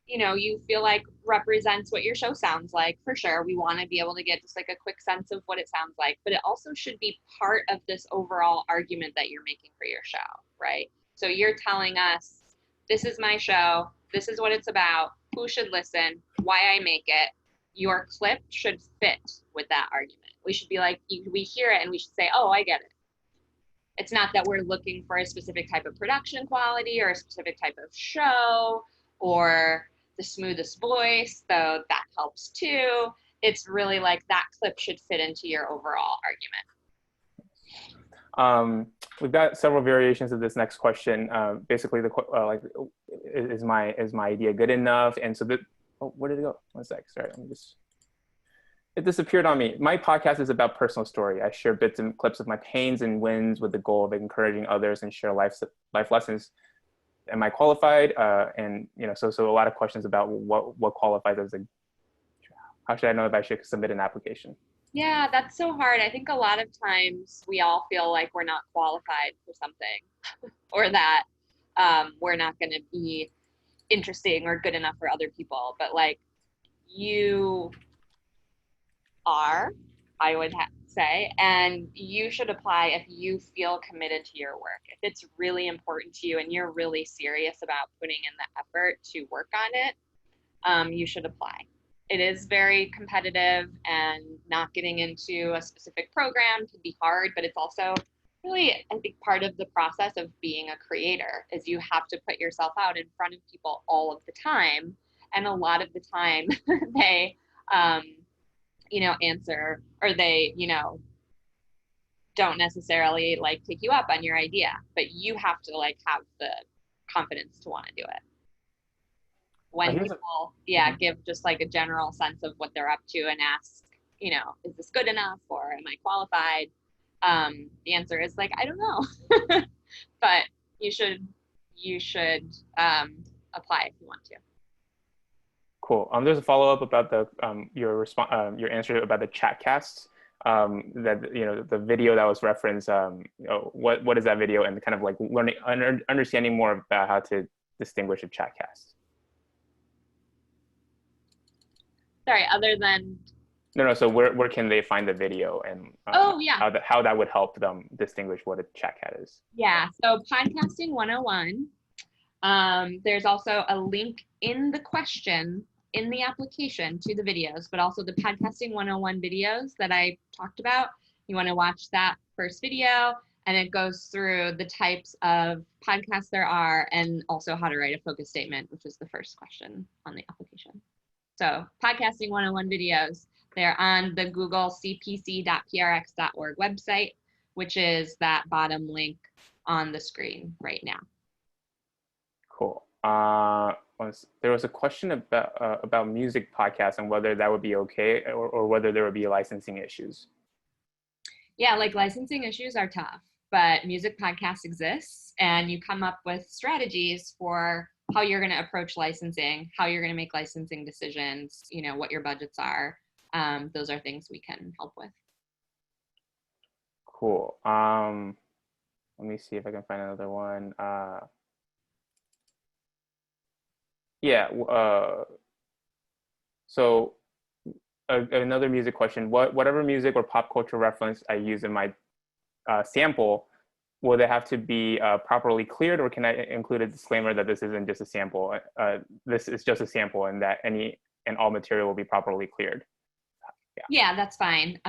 you feel like represents what your show sounds like. For sure, we want to be able to get just like a quick sense of what it sounds like, but it also should be part of this overall argument that you're making for your show, right? So you're telling us, this is my show, this is what it's about, who should listen, why I make it. Your clip should fit with that argument. We should be like, we hear it and we should say, oh, I get it. It's not that we're looking for a specific type of production quality or a specific type of show or the smoothest voice, though that helps too. It's really like that clip should fit into your overall argument. We've got several variations of this next question. Basically, is my idea good enough? And so where did it go? 1 sec. Sorry, it disappeared on me. My podcast is about personal story. I share bits and clips of my pains and wins with the goal of encouraging others and share life lessons. Am I qualified? And so a lot of questions about what qualifies as how should I know if I should submit an application? Yeah, that's so hard. I think a lot of times we all feel like we're not qualified for something or that we're not going to be interesting or good enough for other people. But like you are, I would say, and you should apply if you feel committed to your work. If it's really important to you and you're really serious about putting in the effort to work on it, you should apply. it is very competitive, and not getting into a specific program can be hard, but it's also really, I think, part of the process of being a creator is you have to put yourself out in front of people all of the time. And a lot of the time they, um, answer, or they, don't necessarily like take you up on your idea, but you have to like have the confidence to want to do it. When people, give just like a general sense of what they're up to and ask, is this good enough or am I qualified? The answer is like, I don't know, but you should apply if you want to. Cool. There's a follow-up about the your response, your answer about the chat casts. That the video that was referenced. What is that video, and kind of like learning, understanding more about how to distinguish a chat cast. Sorry, other than no. So where can they find the video, and how that would help them distinguish what a chat cat is? Yeah. So podcasting 101. There's also a link in the question in the application to the videos, but also the podcasting 101 videos that I talked about. You want to watch that first video, and it goes through the types of podcasts there are, and also how to write a focus statement, which is the first question on the application. So podcasting 101 videos, they're on the Google cpc.prx.org website, which is that bottom link on the screen right now. Cool. There was a question about music podcasts and whether that would be okay, or whether there would be licensing issues. Yeah, like licensing issues are tough, but music podcasts exists, and you come up with strategies for how you're going to approach licensing, how you're going to make licensing decisions, what your budgets are. Those are things we can help with. Cool. Let me see if I can find another one. So another music question, whatever music or pop culture reference I use in my sample, will they have to be properly cleared, or can I include a disclaimer that this isn't just a sample? This is just a sample, and that any and all material will be properly cleared. Yeah, that's fine.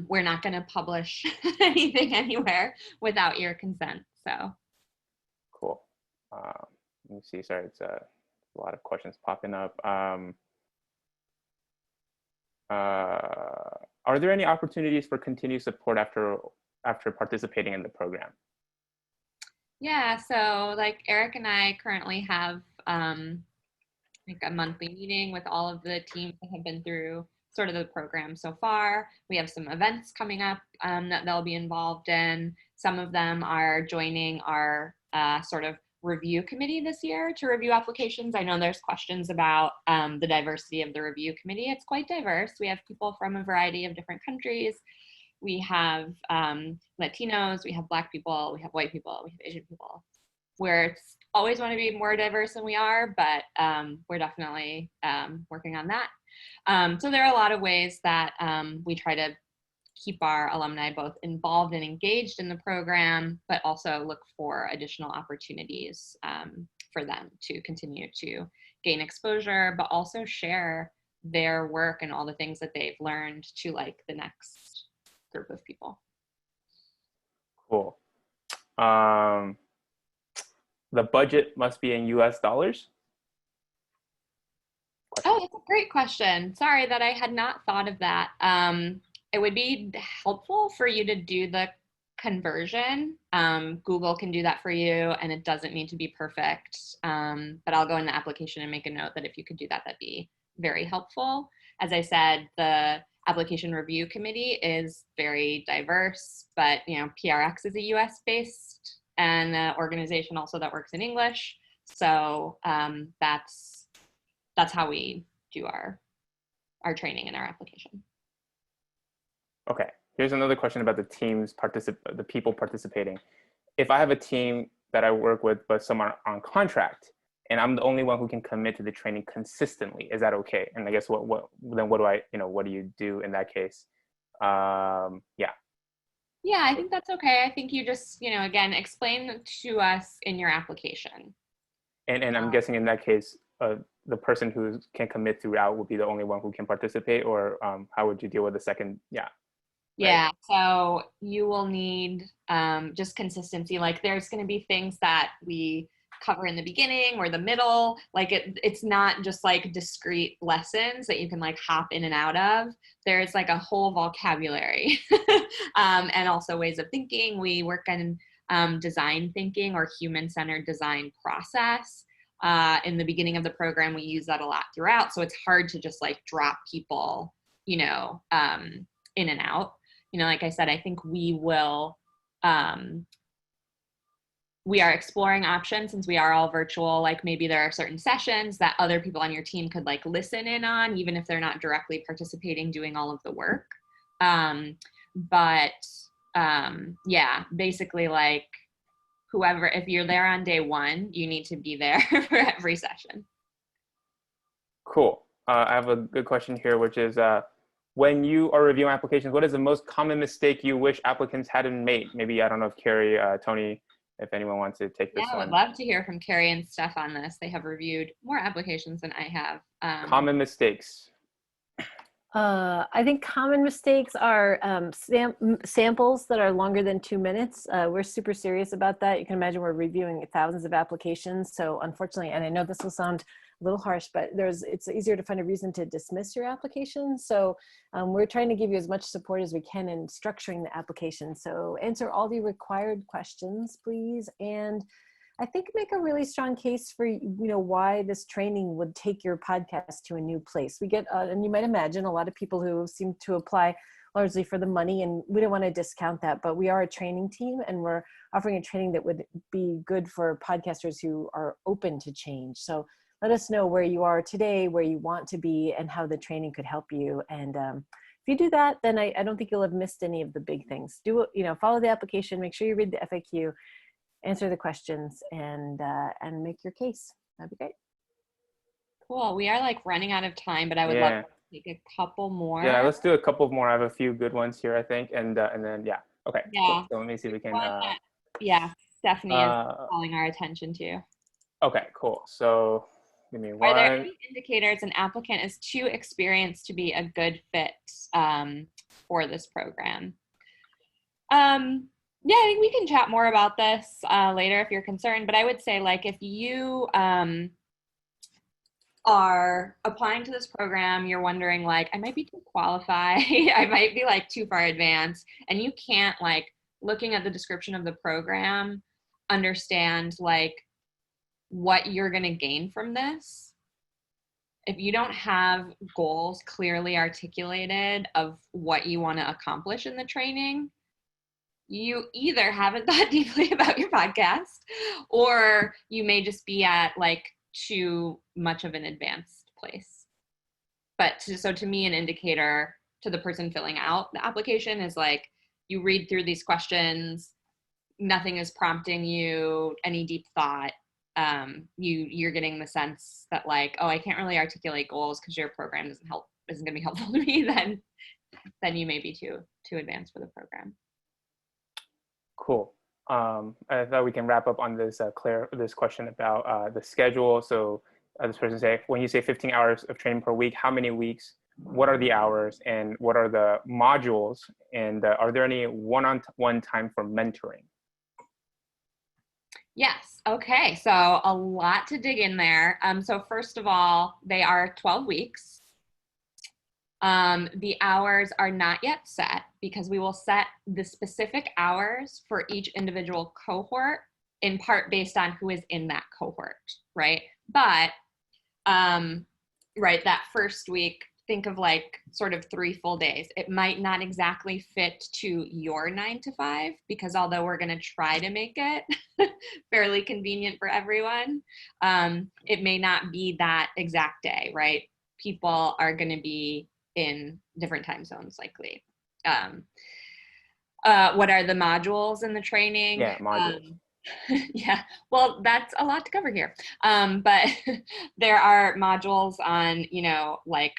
We're not going to publish anything anywhere without your consent. So cool. Let me see. Sorry, it's a lot of questions popping up. Are there any opportunities for continued support after participating in the program? Yeah, so like Eric and I currently have like a monthly meeting with all of the teams that have been through sort of the program so far. We have some events coming up that they'll be involved in. Some of them are joining our sort of review committee this year to review applications. I know there's questions about the diversity of the review committee. It's quite diverse. We have people from a variety of different countries. We have Latinos, we have Black people, we have white people, we have Asian people. Where it's always want to be more diverse than we are, but we're definitely working on that. So there are a lot of ways that we try to keep our alumni both involved and engaged in the program, but also look for additional opportunities for them to continue to gain exposure, but also share their work and all the things that they've learned to like the next group of people. Cool. The budget must be in US dollars? Oh, that's a great question. Sorry that I had not thought of that. It would be helpful for you to do the conversion. Google can do that for you, and it doesn't need to be perfect. But I'll go in the application and make a note that if you could do that, that'd be very helpful. As I said, the application review committee is very diverse, but PRX is a US-based and an organization also that works in English. So that's how we do our training and our application. Okay, here's another question about the teams the people participating. If I have a team that I work with, but some are on contract, and I'm the only one who can commit to the training consistently, is that okay? And I guess what do you do in that case? Yeah, I think that's okay. I think you just, again, explain to us in your application. And I'm guessing in that case, the person who can commit throughout would be the only one who can participate, or how would you deal with the second? Yeah. Yeah, so you will need just consistency. Like there's going to be things that we cover in the beginning or the middle. Like it's not just like discrete lessons that you can like hop in and out of. There's like a whole vocabulary and also ways of thinking. We work on design thinking or human-centered design process. In the beginning of the program, we use that a lot throughout. So it's hard to just like drop people, in and out. Like I said, I think we will, we are exploring options since we are all virtual. Like maybe there are certain sessions that other people on your team could like listen in on, even if they're not directly participating, doing all of the work. Yeah, basically like whoever, if you're there on day one, you need to be there for every session. Cool. I have a good question here, which is, when you are reviewing applications, what is the most common mistake you wish applicants hadn't made? Maybe, I don't know if Carrie, Tony, if anyone wants to take this one. Yeah, I would love to hear from Carrie and Steph on this. They have reviewed more applications than I have. Common mistakes. I think common mistakes are samples that are longer than 2 minutes. We're super serious about that. You can imagine we're reviewing thousands of applications. So unfortunately, and I know this will sound a little harsh, but it's easier to find a reason to dismiss your application. So we're trying to give you as much support as we can in structuring the application. So answer all the required questions, please. And I think make a really strong case for, why this training would take your podcast to a new place. We get, and you might imagine, a lot of people who seem to apply largely for the money, and we don't want to discount that, but we are a training team and we're offering a training that would be good for podcasters who are open to change. So let us know where you are today, where you want to be, and how the training could help you. And if you do that, then I don't think you'll have missed any of the big things. Follow the application, make sure you read the FAQ, answer the questions, and make your case. That'd be great. Cool. We are like running out of time, but I would love to take a couple more. Yeah, let's do a couple more. I have a few good ones here, I think, and then yeah. Okay. Yeah. Cool. So let me see if we can. Stephanie is calling our attention to. Okay. Cool. So give me one. Are there any indicators an applicant is too experienced to be a good fit for this program? Yeah, I think we can chat more about this later if you're concerned, but I would say like if you are applying to this program, you're wondering like, I might be too qualified, I might be like too far advanced, and you can't like looking at the description of the program, understand like what you're gonna gain from this. If you don't have goals clearly articulated of what you wanna accomplish in the training, you either haven't thought deeply about your podcast, or you may just be at like too much of an advanced place. But so to me, an indicator to the person filling out the application is like, you read through these questions, nothing is prompting you any deep thought. You're getting the sense that like, oh, I can't really articulate goals because your program isn't gonna be helpful to me, then you may be too advanced for the program. Cool. I thought we can wrap up on this this question about the schedule. So this person say, when you say 15 hours of training per week, how many weeks? What are the hours, and what are the modules? And are there any one-on-one time for mentoring? Yes. Okay. So a lot to dig in there. So first of all, they are 12 weeks. The hours are not yet set because we will set the specific hours for each individual cohort in part based on who is in that cohort, right? But, right, that first week, think of like sort of 3 full days. It might not exactly fit to your 9 to 5 because although we're going to try to make it fairly convenient for everyone, it may not be that exact day, right? People are going to be in different time zones likely. What are the modules in the training? Yeah, modules. Yeah, well, that's a lot to cover here. But there are modules on, like,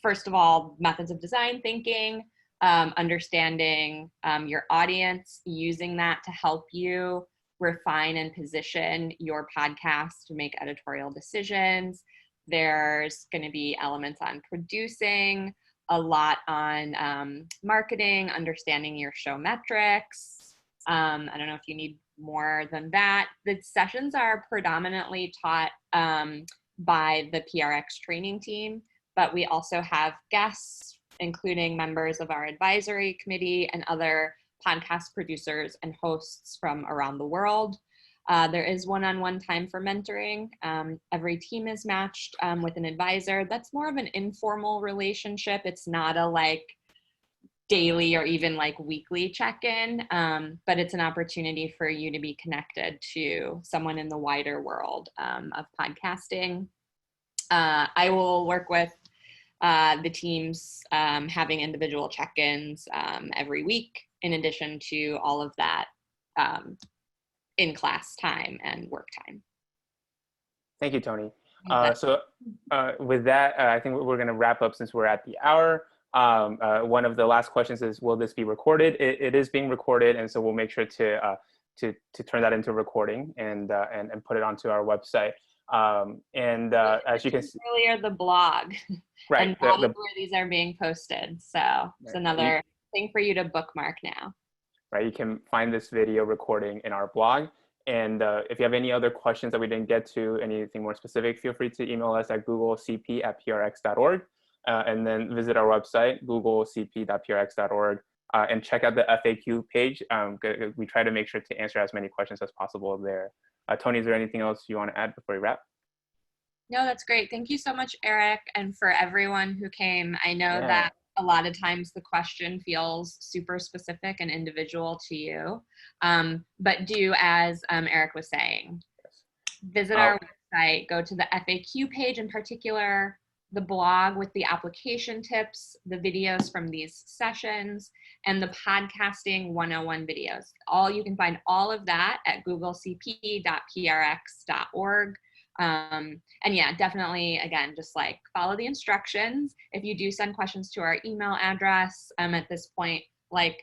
first of all, methods of design thinking, understanding your audience, using that to help you refine and position your podcast to make editorial decisions. There's going to be elements on producing, a lot on marketing, understanding your show metrics. I don't know if you need more than that. The sessions are predominantly taught by the PRX training team, but we also have guests, including members of our advisory committee and other podcast producers and hosts from around the world. There is one-on-one time for mentoring. Every team is matched with an advisor. That's more of an informal relationship. It's not a like daily or even like weekly check-in, but it's an opportunity for you to be connected to someone in the wider world of podcasting. I will work with the teams having individual check-ins every week, in addition to all of that in-class time and work time. Thank you, Tony. So with that, I think we're going to wrap up since we're at the hour. One of the last questions is, will this be recorded? It is being recorded, and so we'll make sure to turn that into recording and put it onto our website. As you can see earlier, the blog, right, and that is where these are being posted. So it's another thing for you to bookmark now. Right, you can find this video recording in our blog. And if you have any other questions that we didn't get to, anything more specific, feel free to email us at googlecp@prx.org, and then visit our website, googlecp.prx.org, and check out the FAQ page. We try to make sure to answer as many questions as possible there. Tony, is there anything else you want to add before we wrap? No, that's great. Thank you so much, Eric, and for everyone who came. I know that a lot of times the question feels super specific and individual to you, but do as Eric was saying, visit our website, go to the FAQ page in particular, the blog with the application tips, the videos from these sessions, and the podcasting 101 videos. You can find all of that at googlecp.prx.org. And yeah, definitely, again, just like follow the instructions. If you do send questions to our email address, at this point, like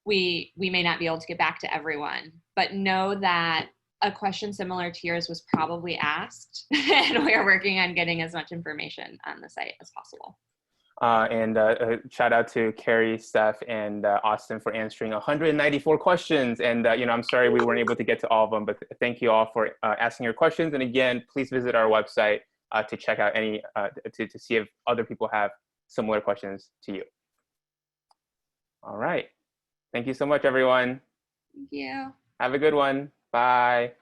we may not be able to get back to everyone, but know that a question similar to yours was probably asked, and we are working on getting as much information on the site as possible. Shout out to Carrie, Steph, and Austin for answering 194 questions. And I'm sorry we weren't able to get to all of them, but thank you all for asking your questions. And again, please visit our website to check out any, to see if other people have similar questions to you. All right. Thank you so much, everyone. Thank you. Have a good one. Bye.